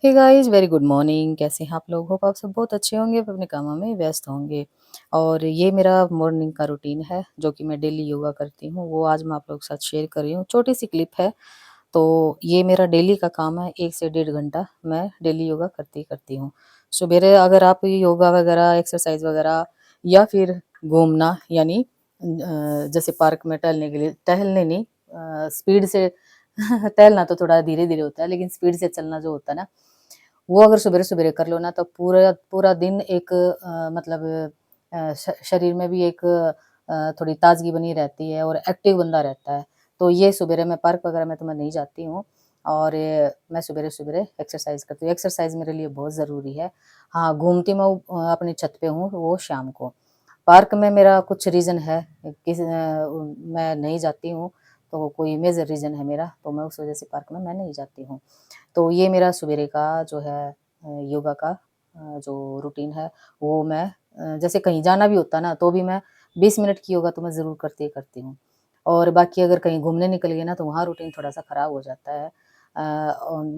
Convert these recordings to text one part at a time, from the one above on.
हे guys very good morning. कैसे हैं आप लोग? होप आप सब बहुत अच्छे होंगे, अपने कामों में व्यस्त होंगे। और ये मेरा मॉर्निंग का रूटीन है जो कि मैं डेली योगा करती हूँ, वो आज मैं आप लोगों के साथ शेयर कर रही हूँ। छोटी सी क्लिप है। तो ये मेरा डेली का काम है, 1 से डेढ़ घंटा मैं डेली योगा करती ही करती हूँ। सवेरे अगर आप योगा वगैरह, एक्सरसाइज वगैरह या फिर घूमना यानी जैसे पार्क में टहलने के लिए टहलने नहीं, स्पीड से टहलना तो थोड़ा धीरे-धीरे होता है, लेकिन स्पीड से चलना जो होता है ना, वो अगर सवेरे-सवेरे कर लो ना तो पूरा पूरा दिन एक मतलब शरीर में भी एक थोड़ी ताज़गी बनी रहती है और एक्टिव बंदा रहता है। तो ये सवेरे मैं पार्क वगैरह में तो मैं नहीं जाती हूँ और मैं सवेरे-सवेरे एक्सरसाइज़ करती हूँ। एक्सरसाइज़ मेरे लिए बहुत ज़रूरी है। हाँ, घूमती मैं अपनी छत पे हूँ वो शाम को। पार्क में मेरा कुछ रीज़न है, मैं नहीं जाती हूँ, तो कोई मेजर रीज़न है मेरा, तो मैं उस वज़ह से पार्क में मैं नहीं जाती हूँ। तो ये मेरा सवेरे का जो है योगा का जो रूटीन है, वो मैं जैसे कहीं जाना भी होता है ना, तो भी मैं 20 मिनट की योगा तो मैं ज़रूर करती ही करती हूँ। और बाकी अगर कहीं घूमने निकल गए ना, तो वहाँ रूटीन थोड़ा-सा ख़राब हो जाता है।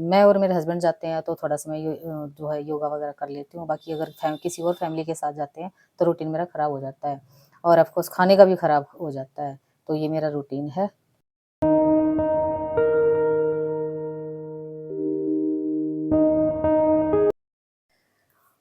मैं और मेरे हस्बैंड जाते हैं, तो थोड़ा-सा मैं जो है योगा वगैरह कर लेती हूँ। बाकी अगर किसी और फैमिली के साथ जाते हैं, तो रूटीन मेरा ख़राब हो जाता है और ऑफ़ कोर्स खाने का भी ख़राब हो जाता है। तो ये मेरा रूटीन है।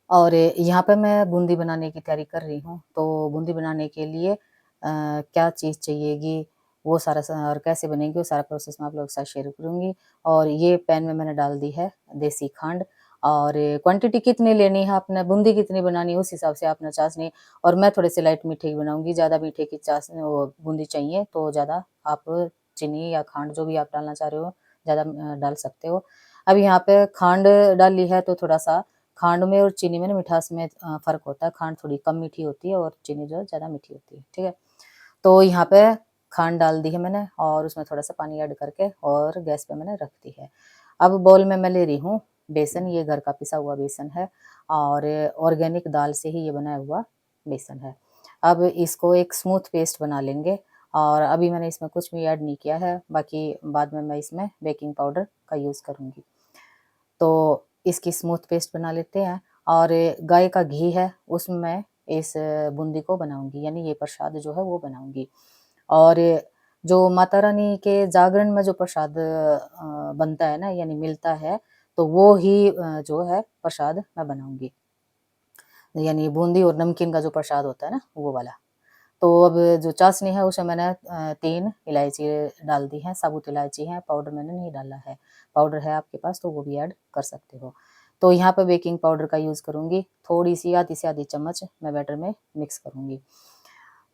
और यहाँ पे मैं बूंदी बनाने की तैयारी कर रही हूँ। तो बूंदी बनाने के लिए क्या चीज़ चाहिएगी, वो सारा और कैसे बनेगी, वो सारा प्रोसेस मैं आप लोगों के साथ शेयर करूँगी। और ये पैन में मैंने डाल दी है देसी खांड। और क्वांटिटी कितनी लेनी है आपने, बूंदी कितनी बनानी है, उस हिसाब से आपने चाशनी। और मैं थोड़े से लाइट मीठे की बनाऊँगी, ज़्यादा मीठे की वो बूंदी चाहिए तो ज़्यादा आप चीनी या खांड जो भी आप डालना चाह रहे हो, ज़्यादा डाल सकते हो। अब यहाँ पे खांड डाली है तो थोड़ा-सा खांड में और चीनी में ना मिठास में फ़र्क होता है। खांड थोड़ी कम मीठी होती है और चीनी जो है ज़्यादा मीठी होती है, ठीक है? तो यहाँ पे खांड डाल दी है मैंने और उसमें थोड़ा-सा पानी ऐड करके और गैस पे मैंने रख दी है। अब बाउल में मैं ले रही हूँ बेसन, ये घर का पिसा हुआ बेसन है और ऑर्गेनिक दाल से ही ये बनाया हुआ बेसन है। अब इसको एक स्मूथ पेस्ट बना लेंगे और अभी मैंने इसमें कुछ भी ऐड नहीं किया है, बाकी बाद में मैं इसमें बेकिंग पाउडर का यूज़ करूँगी। तो इसकी स्मूथ पेस्ट बना लेते हैं और गाय का घी है उसमें मैं इस बूंदी को बनाऊँगी, यानी ये प्रसाद जो है वो बनाऊँगी। और जो माता रानी के जागरण में जो प्रसाद बनता है ना यानी मिलता है, तो वो ही जो है प्रसाद मैं बनाऊँगी। यानी बूंदी और नमकीन का जो प्रसाद होता है ना, वो वाला। तो अब जो चाशनी है उसमें मैंने 3 इलायची डाल दी हैं, साबुत इलायची है, पाउडर मैंने नहीं डाला है। पाउडर है आपके पास तो वो भी ऐड कर सकते हो। तो यहाँ पे बेकिंग पाउडर का यूज़ करूँगी, थोड़ी-सी आधी से आधी चम्मच मैं बैटर में मिक्स करूँगी।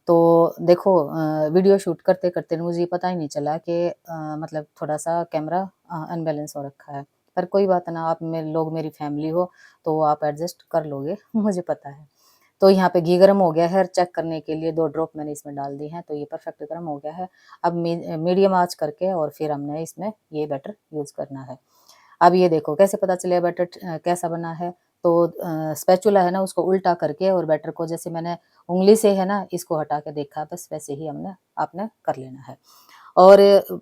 तो देखो वीडियो शूट करते-करते मुझे ये पता ही नहीं चला कि मतलब थोड़ा-सा कैमरा अनबैलेंस हो रखा है। पर कोई बात ना, आप लोग मेरी फैमिली हो, तो आप एडजस्ट कर लोगे, मुझे पता है। तो यहाँ पे घी गरम हो गया है और चेक करने के लिए 2 ड्रॉप मैंने इसमें डाल दी हैं, तो ये परफेक्ट गरम हो गया है। अब मीडियम आँच करके और फिर हमने इसमें ये बैटर यूज़ करना है। अब ये देखो कैसे पता चलेगा बैटर कैसा बना है, तो स्पैचुला है ना उसको उल्टा करके और बैटर को जैसे मैंने उँगली से है ना इसको हटा के देखा, बस वैसे ही आपने कर लेना है। और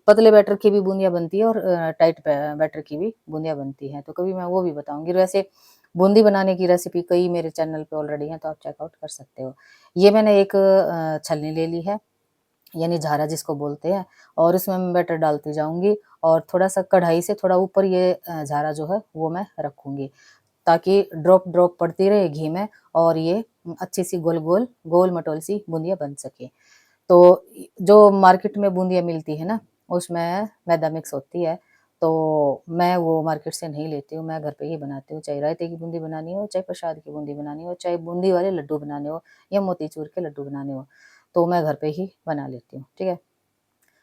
पतले बैटर की भी बूंदियाँ बनती है और टाइट बैटर की भी बूंदियाँ बनती हैं, तो कभी मैं वो भी बताऊँगी। वैसे बूंदी बनाने की रेसिपी कई मेरे चैनल पे ऑलरेडी हैं, तो आप चेकआउट कर सकते हो। ये मैंने एक छलनी ले ली है, यानी झारा जिसको बोलते हैं, और उसमें मैं बैटर डालती जाऊँगी और थोड़ा-सा कढ़ाई से थोड़ा ऊपर ये झारा जो है वो मैं रखूँगी, ताकि ड्रॉप-ड्रॉप पड़ती रहे घी में और ये अच्छी-सी गोल-गोल, गोल-मटोल सी बूंदियाँ बन सकें। तो जो मार्केट में बूंदियाँ मिलती है ना, उसमें मैदा मिक्स होती है, तो मैं वो मार्केट से नहीं लेती हूँ, मैं घर पे ही बनाती हूँ। चाहे रायते की बूंदी बनानी हो, चाहे प्रसाद की बूंदी बनानी हो, चाहे बूंदी वाले लड्डू बनाने हो या मोतीचूर के लड्डू बनाने हो, तो मैं घर पे ही बना लेती हूँ, ठीक है?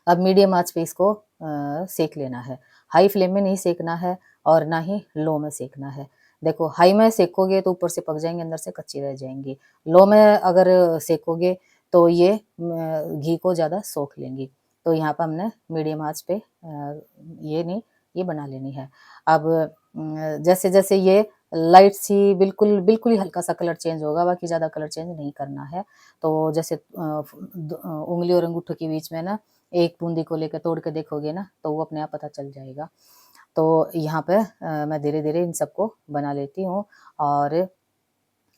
अब मीडियम आँच पे इसको सेंक लेना है। हाई फ्लेम में नहीं सेंकना है और ना ही लो में सेंकना है। देखो हाई में सेंकोगे तो ऊपर से पक जाएँगे, अंदर से कच्ची रह जाएँगी। लो में अगर सेंकोगे तो ये घी को ज़्यादा सोख लेंगी। तो यहाँ पे हमने मीडियम आँच पे ये नहीं, ये बना लेनी है। अब जैसे-जैसे ये लाइट सी बिल्कुल ही हल्का-सा कलर चेंज होगा, बाकी ज़्यादा कलर चेंज नहीं करना है। तो जैसे उँगली और अंगूठे के बीच में ना एक बूंदी को लेकर तोड़ के देखोगे ना, तो वो अपने आप पता चल जाएगा। तो यहाँ पे मैं धीरे-धीरे इन सबको बना लेती हूँ और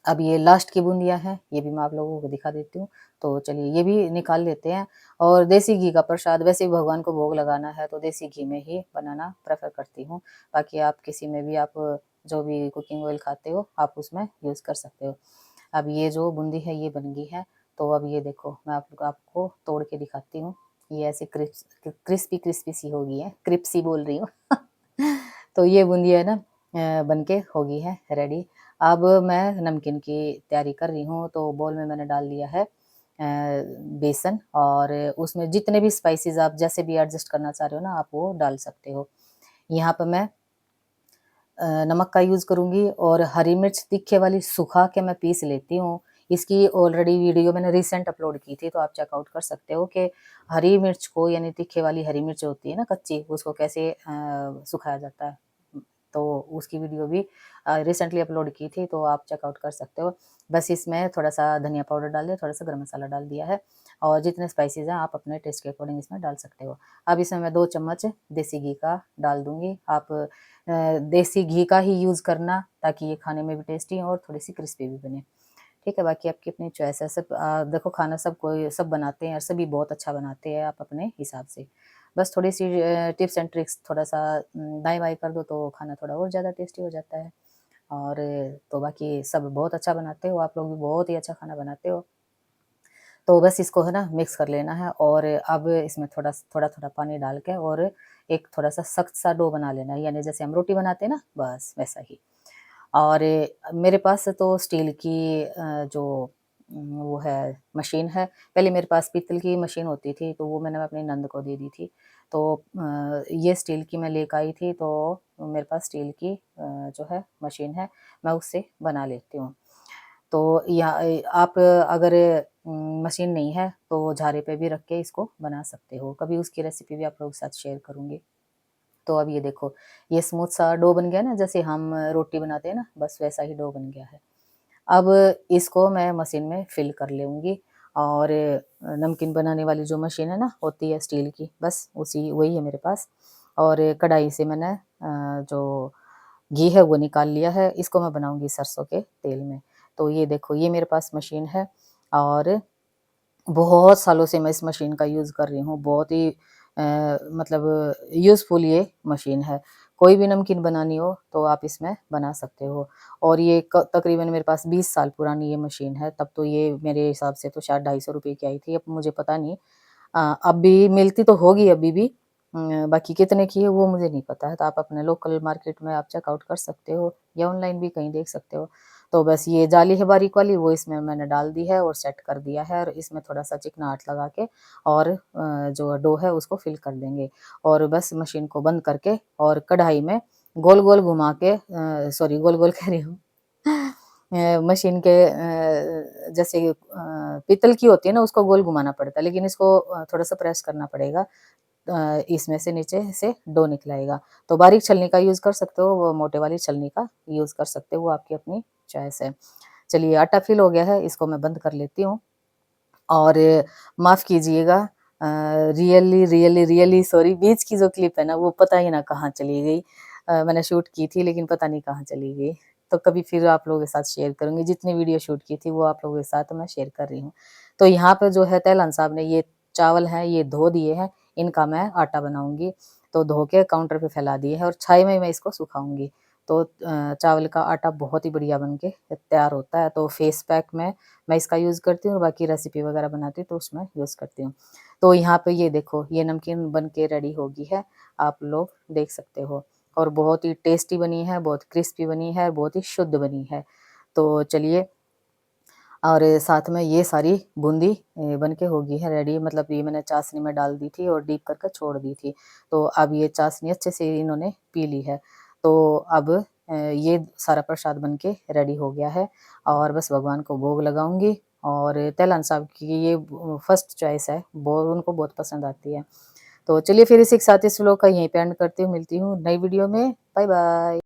अब ये लास्ट की बूंदियाँ हैं, ये भी मैं आप लोगों को दिखा देती हूँ। तो चलिए ये भी निकाल लेते हैं और देसी घी का प्रसाद वैसे भी भगवान को भोग लगाना है तो देसी घी में ही बनाना प्रेफ़र करती हूँ। बाकी आप किसी में भी आप जो भी कुकिंग ऑयल खाते हो, आप उसमें यूज़ कर सकते हो। अब ये जो बूंदी है ये बन गई है, तो अब ये देखो मैं आपको तोड़ के दिखाती हूँ। ये ऐसे क्रिस्पी-क्रिस्पी सी हो गई है, क्रिप्सी बोल रही हूँ। तो ये बूंदी है ना बन के हो गई है रेडी। अब मैं नमकीन की तैयारी कर रही हूँ, तो बोल में मैंने डाल दिया है बेसन और उसमें जितने भी स्पाइसेस आप जैसे भी एडजस्ट करना चाह रहे हो ना, आप वो डाल सकते हो। यहाँ पे मैं नमक का यूज़ करूँगी और हरी मिर्च तीखे वाली सुखा के मैं पीस लेती हूँ। इसकी ऑलरेडी वीडियो मैंने रिसेंट अपलोड की थी, तो आप चेकआउट कर सकते हो कि हरी मिर्च को यानी तीखे वाली हरी मिर्च होती है ना कच्ची, उसको कैसे सुखाया जाता है। तो उसकी वीडियो भी रिसेंटली अपलोड की थी, तो आप चेकआउट कर सकते हो। बस इसमें थोड़ा-सा धनिया पाउडर डाल दिया, थोड़ा-सा गरम मसाला डाल दिया है और जितने स्पाइसेस हैं आप अपने टेस्ट के अकॉर्डिंग इसमें डाल सकते हो। अब इसमें मैं 2 चम्मच देसी घी का डाल दूँगी। आप देसी घी का ही यूज़ करना ताकि ये खाने में भी टेस्टी और थोड़ी-सी क्रिस्पी भी बने। ठीक है, बाकी आपकी अपनी चॉइस है। सब देखो खाना सब बनाते हैं और सभी बहुत अच्छा बनाते हैं, आप अपने हिसाब से। बस थोड़ी-सी टिप्स एंड ट्रिक्स थोड़ा-सा दाएँ-बाएँ कर दो तो खाना थोड़ा और ज़्यादा टेस्टी हो जाता है। और तो बाकी सब बहुत अच्छा बनाते हो, आप लोग भी बहुत ही अच्छा खाना बनाते हो। तो बस इसको है ना मिक्स कर लेना है और अब इसमें थोड़ा-थोड़ा पानी डाल के और एक थोड़ा-सा सख्त सा डो बना लेना है, यानी जैसे हम रोटी बनाते हैं ना, बस वैसा ही। और मेरे पास तो स्टील की जो वो है मशीन है। पहले मेरे पास पीतल की मशीन होती थी, तो वो मैंने अपनी नंद को दे दी थी। तो ये स्टील की मैं लेके आई थी, तो मेरे पास स्टील की जो है मशीन है, मैं उससे बना लेती हूँ। तो या आप अगर मशीन नहीं है, तो झारे पे भी रख के इसको बना सकते हो। कभी उसकी रेसिपी भी आप लोगों के साथ शेयर करूँगी। तो अब ये देखो, ये स्मूथ सा डो बन गया ना, जैसे हम रोटी बनाते हैं ना, बस वैसा ही डो बन गया है। अब इसको मैं मशीन में फ़िल कर लूँगी और नमकीन बनाने वाली जो मशीन है ना, होती है स्टील की, बस उसी वही है मेरे पास। और कढ़ाई से मैंने जो घी है वो निकाल लिया है, इसको मैं बनाऊँगी सरसों के तेल में। तो ये देखो, ये मेरे पास मशीन है और बहुत सालों से मैं इस मशीन का यूज़ कर रही हूँ, बहुत ही मतलब यूज़फुल ये मशीन है। कोई भी नमकीन बनानी हो तो आप इसमें बना सकते हो और ये क तकरीबन मेरे पास 20 साल पुरानी ये मशीन है, तब तो ये मेरे हिसाब से तो शायद ₹250 की आई थी, अब मुझे पता नहीं। अब भी मिलती तो होगी अभी भी बाकी कितने की है वो मुझे नहीं पता है, तो आप अपने लोकल मार्केट में आप चेकआउट कर सकते हो या ऑनलाइन भी कहीं देख सकते हो। तो बस ये जाली है बारीक वाली, वो इसमें मैंने डाल दी है और सेट कर दिया है और इसमें थोड़ा-सा चिकनाहट लगा के और जो डो है उसको फिल कर देंगे और बस मशीन को बंद करके और कढ़ाई में गोल-गोल घुमा के सॉरी गोल-गोल कह रही हूँ मशीन के जैसे पीतल की होती है ना, उसको गोल घुमाना पड़ता है, लेकिन इसको थोड़ा-सा प्रेस करना पड़ेगा। इसमें से नीचे से डो निकल आएगा। तो बारीक छलनी का यूज़ कर सकते हो, वो मोटे वाली छलनी का यूज़ कर सकते हो, वो आपकी अपनी चॉइस है। चलिए आटा फिल हो गया है, इसको मैं बंद कर लेती हूँ और माफ़ कीजिएगा रियली सॉरी, बीच की जो क्लिप है ना, वो पता ही ना कहाँ चली गई। मैंने शूट की थी लेकिन पता नहीं कहाँ चली गई। तो कभी फिर आप लोगों के साथ शेयर करूँगी, जितनी वीडियो शूट की थी वो आप लोगों के साथ मैं शेयर कर रही हूँ। तो यहाँ पे जो है तैलान साहब ने ये चावल हैं, ये धो दिए हैं, इनका मैं आटा बनाऊँगी। तो धो के काउंटर पे फैला दिए हैं और छाई में मैं इसको सुखाऊँगी। तो चावल का आटा बहुत ही बढ़िया बन के तैयार होता है। तो फेस पैक में मैं इसका यूज़ करती हूँ और बाकी रेसिपी वगैरह बनाती हूँ तो उसमें यूज़ करती हूँ। तो यहाँ पे ये देखो, ये नमकीन बन के रेडी हो गई है, आप लोग देख सकते हो और बहुत ही टेस्टी बनी है, बहुत क्रिस्पी बनी है, बहुत ही शुद्ध बनी है। तो चलिए और साथ में ये सारी बूंदी बन के हो गई है रेडी, मतलब ये मैंने चाशनी में डाल दी थी और डीप करके छोड़ दी थी। तो अब ये चाशनी अच्छे से इन्होंने पी ली है। तो अब ये सारा प्रसाद बन के रेडी हो गया है और बस भगवान को भोग लगाऊँगी और तैलान साहब की ये फर्स्ट चॉइस है, उनको बहुत पसंद आती है। तो चलिए फिर इसी के साथ इस व्लॉग का यहीं पे एंड करती हूँ, मिलती हूँ नई वीडियो में। Bye bye.